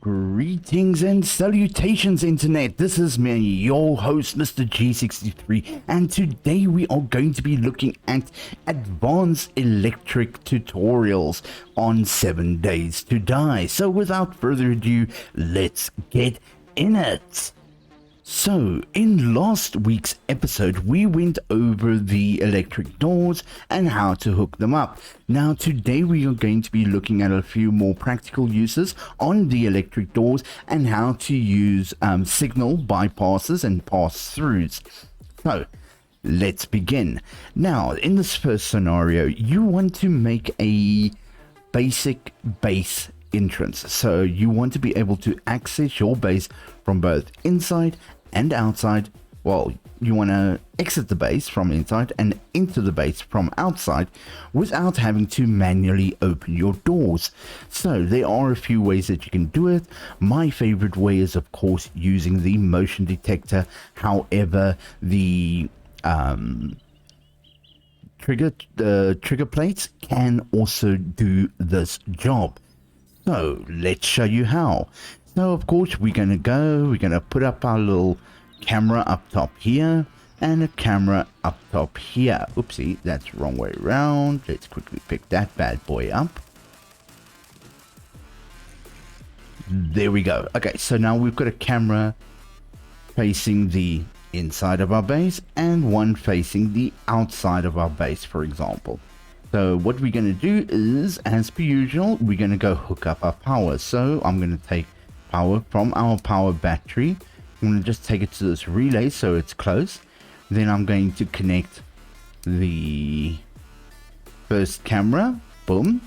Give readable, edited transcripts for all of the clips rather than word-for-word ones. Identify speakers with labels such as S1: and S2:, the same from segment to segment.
S1: Greetings and salutations, Internet. This is me, your host, Mr. G63, and today we are going to be looking at advanced electric tutorials on 7 Days to Die. So without further ado, let's get in it. So, in last week's episode, we went over the electric doors and how to hook them up. Now, today we are going to be looking at a few more practical uses on the electric doors and how to use signal bypasses and pass-throughs. So, let's begin. Now, in this first scenario, you want to make a basic base entrance. So, you want to be able to access your base from both inside and outside. Well, you want to exit the base from inside and into the base from outside without having to manually open your doors. So there are a few ways that you can do it. My favorite way is, of course, using the motion detector. However, the trigger plates can also do this job. So let's show you how. So of course we're going to put up our little camera up top here and a camera up top here. Oopsie, that's the wrong way around. Let's quickly pick that bad boy up. There we go. Okay, so now we've got a camera facing the inside of our base and one facing the outside of our base, for example. So what we're going to do is, as per usual, we're going to go hook up our power. So I'm going to take power from our power battery. I'm going to just take it to this relay so it's close. Then I'm going to connect the first camera. Boom.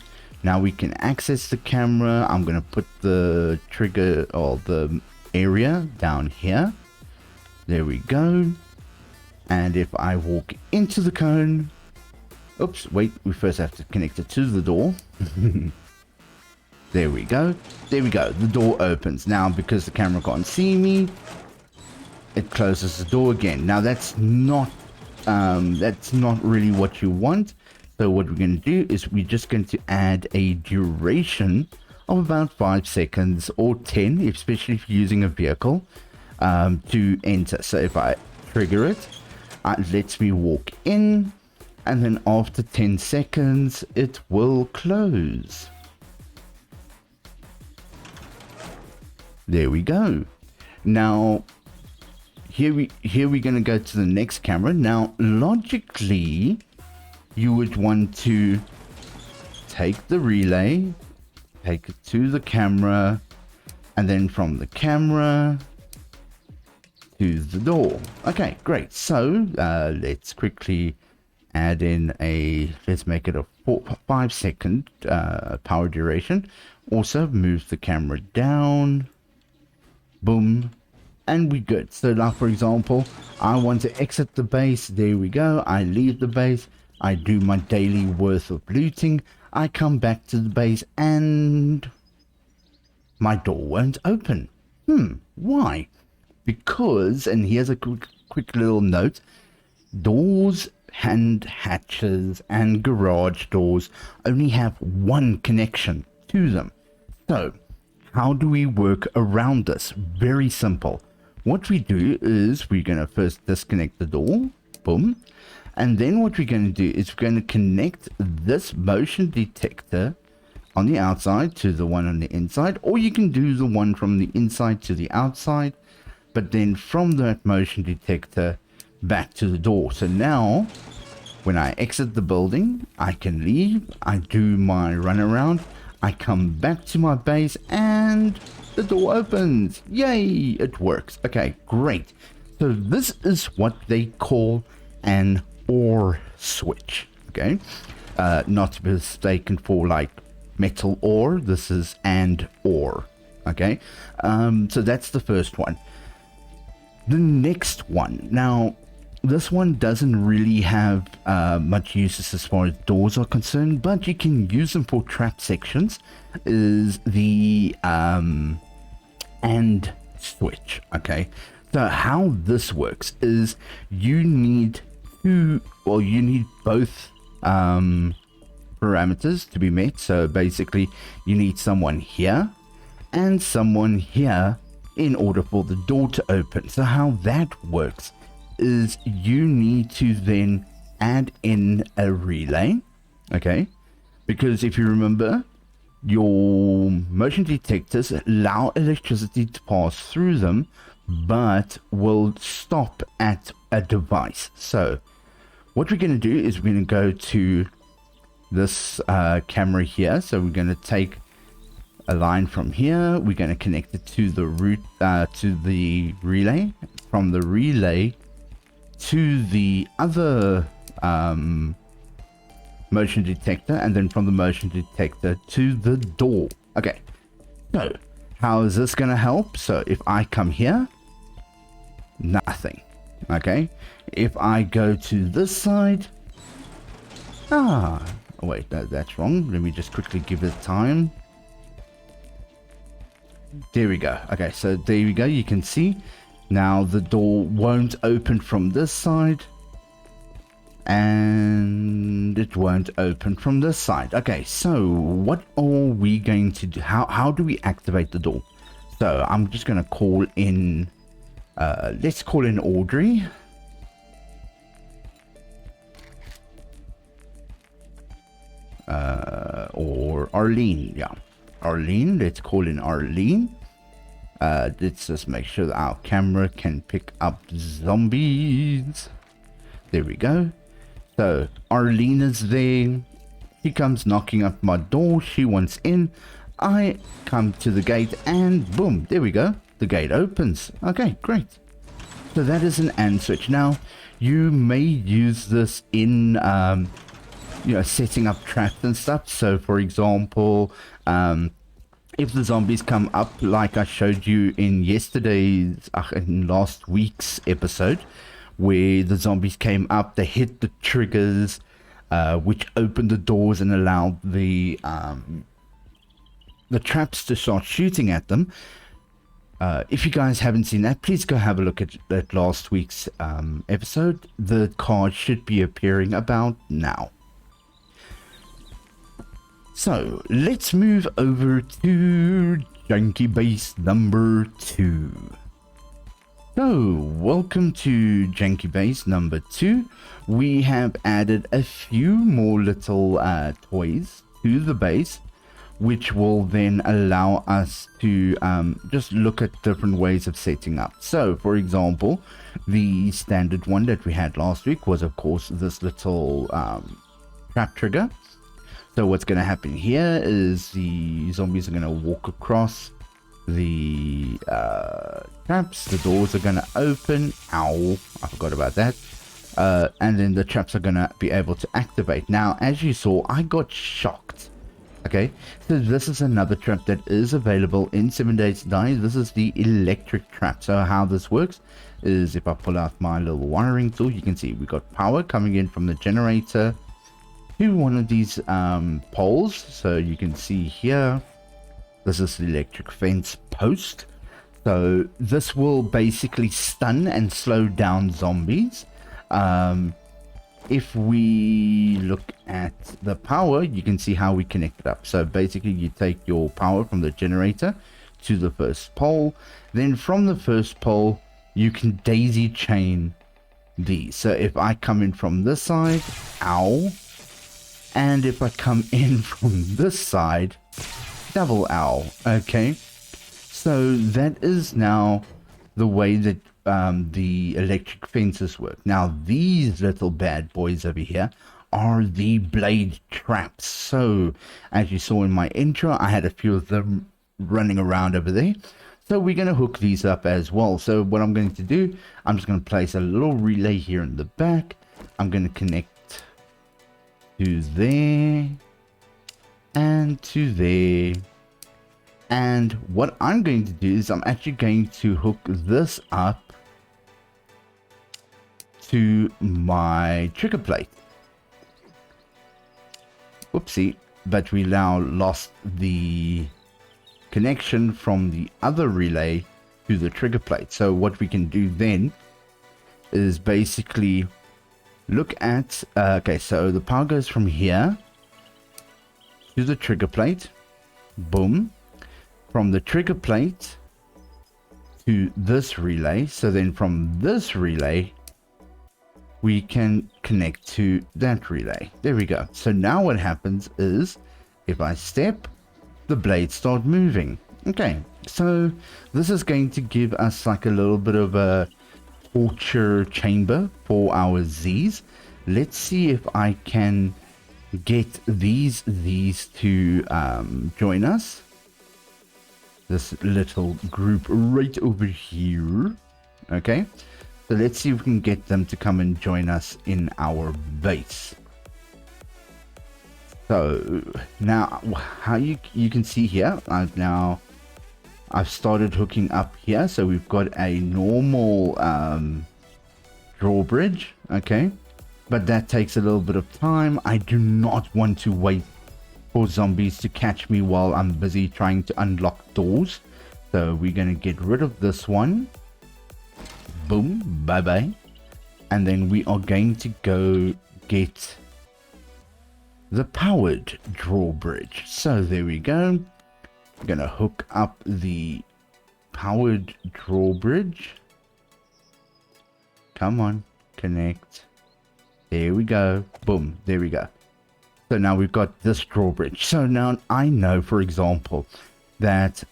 S1: Now we can access the camera. I'm going to put the trigger or the area down here. There we go. And if I walk into the cone, oops, wait, we first have to connect it to the door. There we go. There we go. The door opens. Now, because the camera can't see me, it closes the door again. Now, that's not really what you want. So what we're going to do is we're just going to add a duration of about 5 seconds or 10, especially if you're using a vehicle, to enter. So if I trigger it, it lets me walk in, and then after 10 seconds, it will close. There we go. Now, here we're going to go to the next camera. Now, logically, you would want to take the relay, take it to the camera, and then from the camera to the door. Okay, great. So, let's quickly add in let's make it a 5 second power duration. Also, move the camera down. Boom, and we're good. So now, for example, I want to exit the base. There we go. I leave the base. I do my daily worth of looting. I come back to the base and my door won't open. Why? Because, and here's a quick little note, doors and hatches and garage doors only have one connection to them. So how do we work around this? Very simple. What we do is we're going to first disconnect the door. Boom. And then what we're going to do is we're going to connect this motion detector on the outside to the one on the inside. Or you can do the one from the inside to the outside. But then from that motion detector back to the door. So now, when I exit the building, I can leave. I do my run around. I come back to my base and the door opens. Yay, it works. Okay, great. So this is what they call an OR switch. Okay, not to be mistaken for like metal ore. This is and OR. Okay, so that's the first one. The next one. Now, this one doesn't really have much uses as far as doors are concerned, but you can use them for trap sections. Is the AND switch. Okay, so how this works is you need both parameters to be met. So basically, you need someone here and someone here in order for the door to open. So how that works is you need to then add in a relay, okay? Because if you remember, your motion detectors allow electricity to pass through them, but will stop at a device. So what we're going to do is we're going to go to this camera here. So we're going to take a line from here. We're going to connect it to the root to the relay. From the relay to the other motion detector, and then from the motion detector to the door. Okay, so how is this going to help? So if I come here, nothing. Okay, if I go to this side, oh wait, that's wrong. Let me just quickly give it time. There we go. Okay, so there we go. You can see now the door won't open from this side, and it won't open from this side. Okay, so what are we going to do? How do we activate the door? So I'm just going to call in, let's call in Audrey. Or Arlene, yeah. Arlene, let's call in Arlene. Let's just make sure that our camera can pick up zombies. There we go. So Arlene is there. She comes knocking at my door. She wants in. I come to the gate and boom, there we go. The gate opens. Okay, great. So that is an AND switch. Now you may use this in setting up traps and stuff. So for example, if the zombies come up like I showed you in in last week's episode, where the zombies came up, they hit the triggers, which opened the doors and allowed the traps to start shooting at them. If you guys haven't seen that, please go have a look at last week's episode. The card should be appearing about now. So let's move over to Janky Base number 2. So welcome to Janky Base number 2. We have added a few more little toys to the base, which will then allow us to just look at different ways of setting up. So for example, the standard one that we had last week was of course this little trap trigger. So what's going to happen here is the zombies are going to walk across the traps. The doors are going to open. Ow, I forgot about that. And then the traps are going to be able to activate. Now, as you saw, I got shocked. Okay, so this is another trap that is available in 7 Days to Die. This is the electric trap. So how this works is if I pull out my little wiring tool, you can see we got power coming in from the generator to one of these poles. So you can see here, this is the electric fence post. So this will basically stun and slow down zombies. If we look at the power, you can see how we connect it up. So basically you take your power from the generator to the first pole. Then from the first pole, you can daisy chain these. So if I come in from this side, ow. And if I come in from this side, double ow. Okay. So that is now the way that the electric fences work. Now these little bad boys over here are the blade traps. So as you saw in my intro, I had a few of them running around over there. So we're going to hook these up as well. So what I'm going to do, I'm just going to place a little relay here in the back. I'm going to connect to there and to there. And what I'm going to do is I'm actually going to hook this up to my trigger plate. Whoopsie, but we now lost the connection from the other relay to the trigger plate. So what we can do then is basically look at, okay, so the power goes from here to the trigger plate, boom. from the trigger plate to this relay. So then from this relay, we can connect to that relay. There we go. So now what happens is if I step, the blades start moving. Okay, so this is going to give us like a little bit of a torture chamber for our Z's. Let's see if I can get these to join us. This little group right over here. Okay, so let's see if we can get them to come and join us in our base. So now how you can see here, I've started hooking up here. So we've got a normal drawbridge, okay, but that takes a little bit of time. I do not want to wait for zombies to catch me while I'm busy trying to unlock doors. So we're going to get rid of this one. Boom, bye bye. And then we are going to go get the powered drawbridge. So there we go. I'm gonna hook up the powered drawbridge. Come on, connect. There we go. Boom, there we go. So now we've got this drawbridge. So now I know, for example, that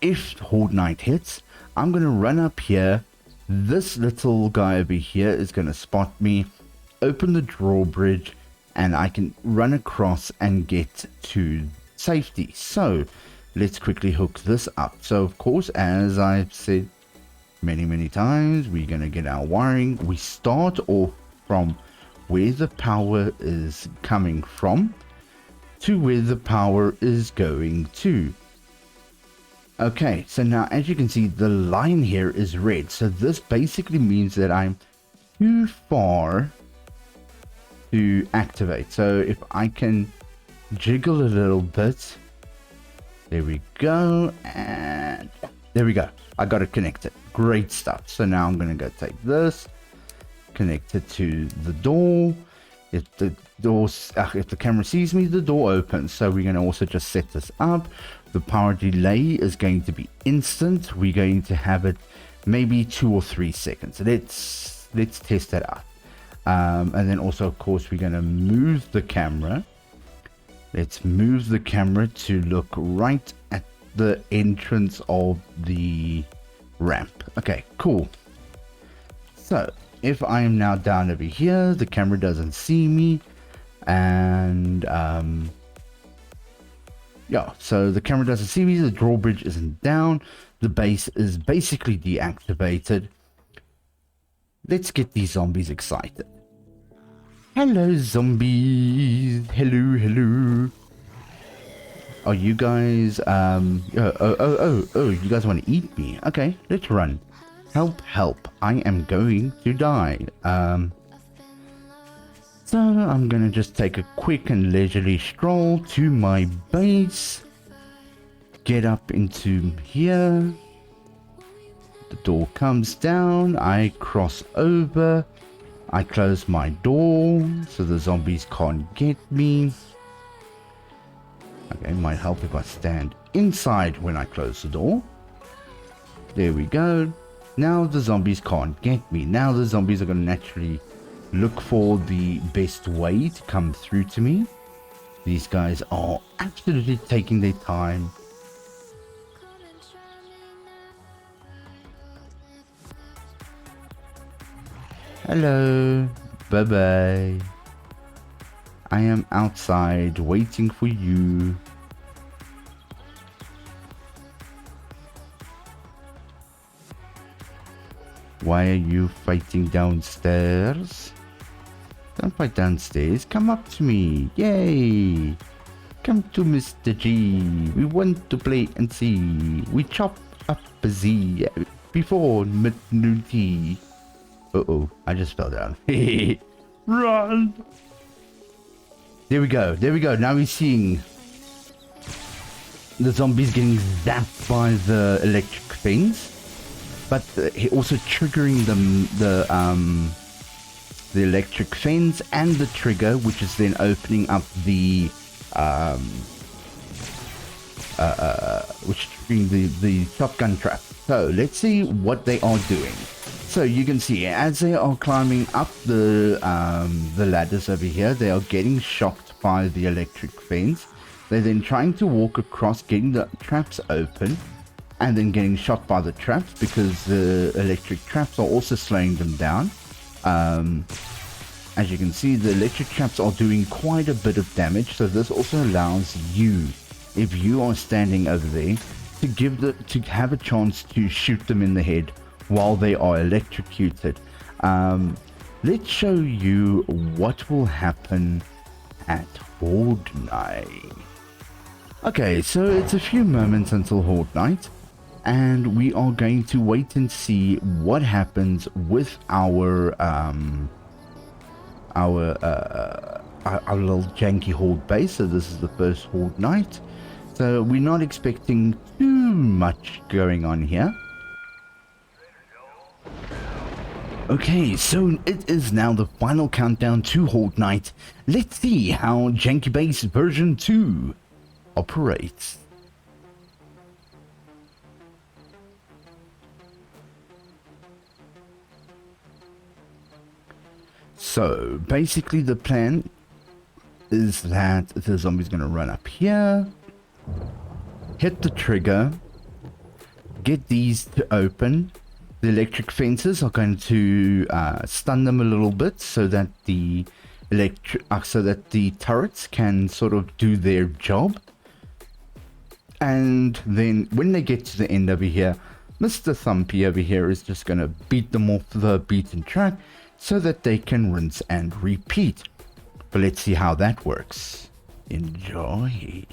S1: if Horde Night hits, I'm going to run up here. This little guy over here is going to spot me, open the drawbridge, and I can run across and get to safety. So let's quickly hook this up. So of course, as I've said many times, we're going to get our wiring. We start off from where the power is coming from to where the power is going to. Okay, so now as you can see, the line here is red. So this basically means that I'm too far to activate. So if I can jiggle a little bit, there we go, and there we go. I got it connected. Great stuff. So now I'm going to go take this, connect it to the door. If the camera sees me, the door opens. So we're going to also just set this up. The power delay is going to be instant. We're going to have it maybe 2 or 3 seconds. Let's test that out. And then also, of course, we're going to move the camera. Let's move the camera to look right at the entrance of the ramp. Okay, cool. So if I am now down over here, the camera doesn't see me, and yeah, so the camera doesn't see me, the drawbridge isn't down, the base is basically deactivated. Let's get these zombies excited. Hello zombies, hello. Are you guys you guys want to eat me? Okay, let's run. Help, I am going to die. So I'm gonna just take a quick and leisurely stroll to my base. Get up into here. The door comes down, I cross over. I close my door so the zombies can't get me. Okay, might help if I stand inside when I close the door. There we go. Now the zombies can't get me. Now the zombies are going to naturally look for the best way to come through to me. These guys are absolutely taking their time. Hello. Bye-bye. I am outside waiting for you. Why are you fighting downstairs? Don't fight downstairs. Come up to me. Yay. Come to Mr. G. We want to play and see. We chop up a Z before mid-noon tea. Uh-oh. I just fell down. Run. There we go. There we go. Now we're seeing the zombies getting zapped by the electric things. But also triggering the electric fence and the trigger, which is then opening up the which being the shotgun trap. So let's see what they are doing. So you can see as they are climbing up the ladders over here, they are getting shocked by the electric fence. They're then trying to walk across, getting the traps open, and then getting shot by the traps because the electric traps are also slowing them down. As you can see, the electric traps are doing quite a bit of damage, so this also allows you, if you are standing over there, to have a chance to shoot them in the head while they are electrocuted. Let's show you what will happen at Horde Night. Okay, so it's a few moments until Horde Night, and we are going to wait and see what happens with our little janky Horde base. So this is the first Horde Night, so we're not expecting too much going on here. Okay, so it is now the final countdown to Horde Night. Let's see how Janky Base version 2 operates. So basically the plan is that the zombie's going to run up here, hit the trigger, get these to open. The electric fences are going to stun them a little bit so that the turrets can sort of do their job. And then when they get to the end over here, Mr. Thumpy over here is just going to beat them off the beaten track so that they can rinse and repeat. But let's see how that works. Enjoy.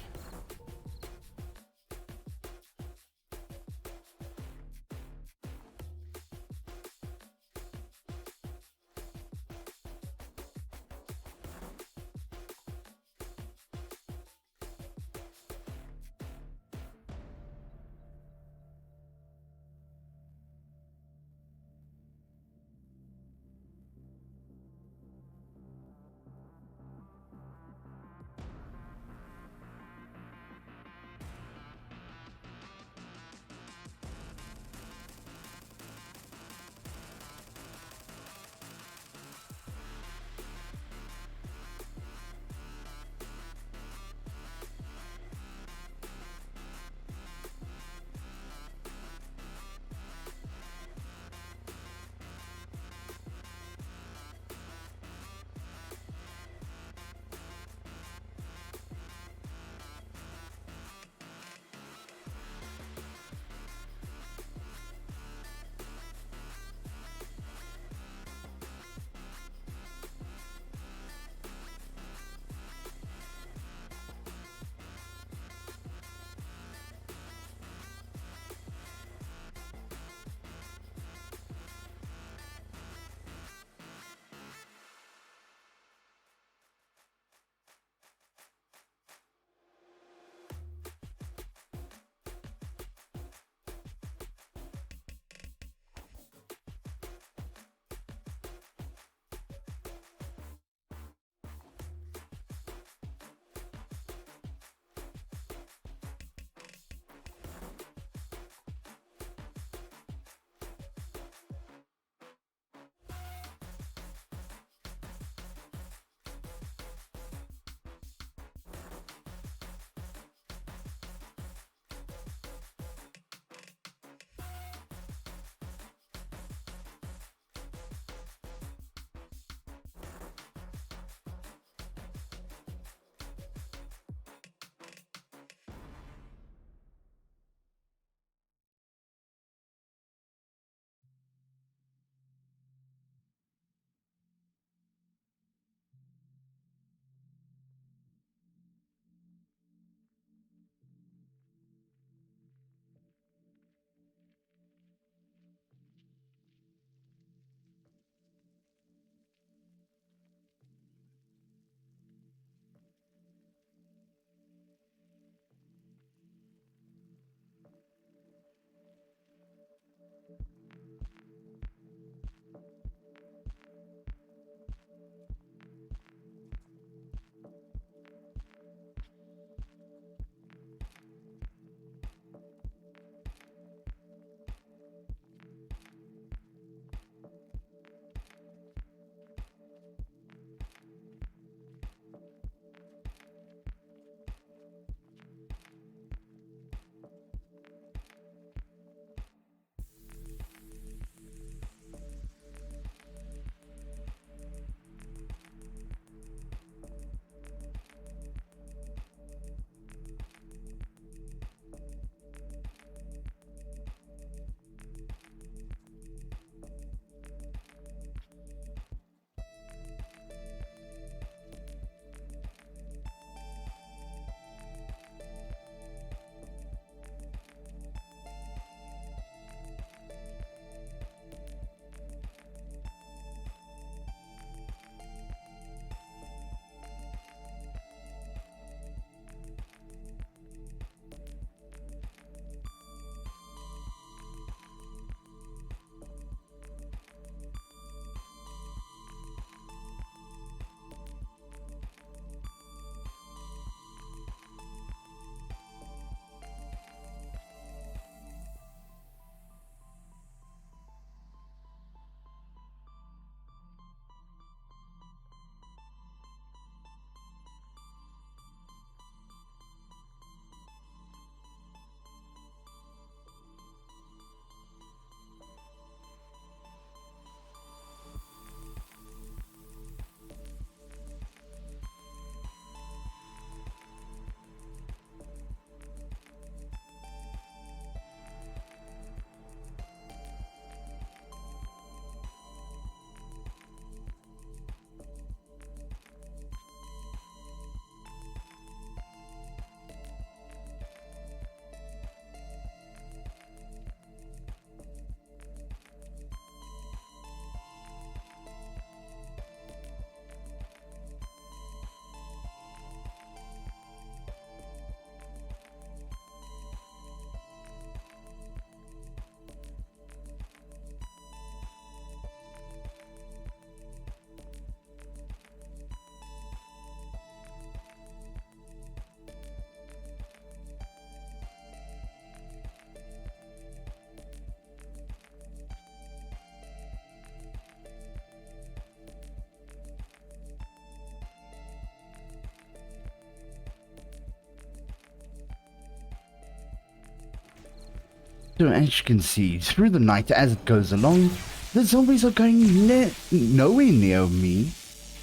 S1: So as you can see, through the night as it goes along, the zombies are going nowhere near me.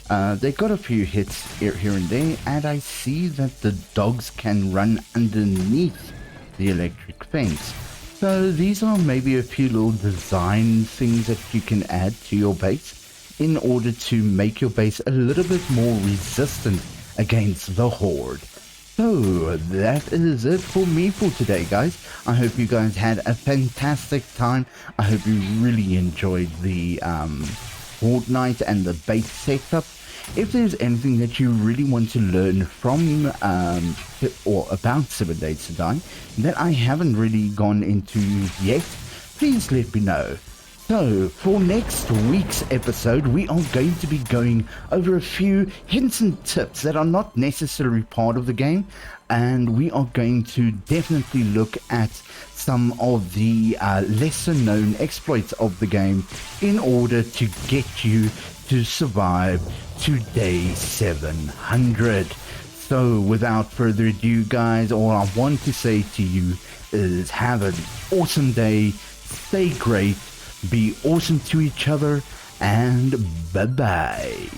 S1: They got a few hits here and there, and I see that the dogs can run underneath the electric fence. So these are maybe a few little design things that you can add to your base in order to make your base a little bit more resistant against the horde. So that is it for me for today, guys. I hope you guys had a fantastic time. I hope you really enjoyed the Fortnite and the base setup. If there's anything that you really want to learn from or about 7 Days to Die that I haven't really gone into yet, please let me know. So, for next week's episode, we are going to be going over a few hints and tips that are not necessarily part of the game, and we are going to definitely look at some of the lesser known exploits of the game in order to get you to survive to day 700. So, without further ado, guys, all I want to say to you is have an awesome day, stay great, be awesome to each other, and bye-bye.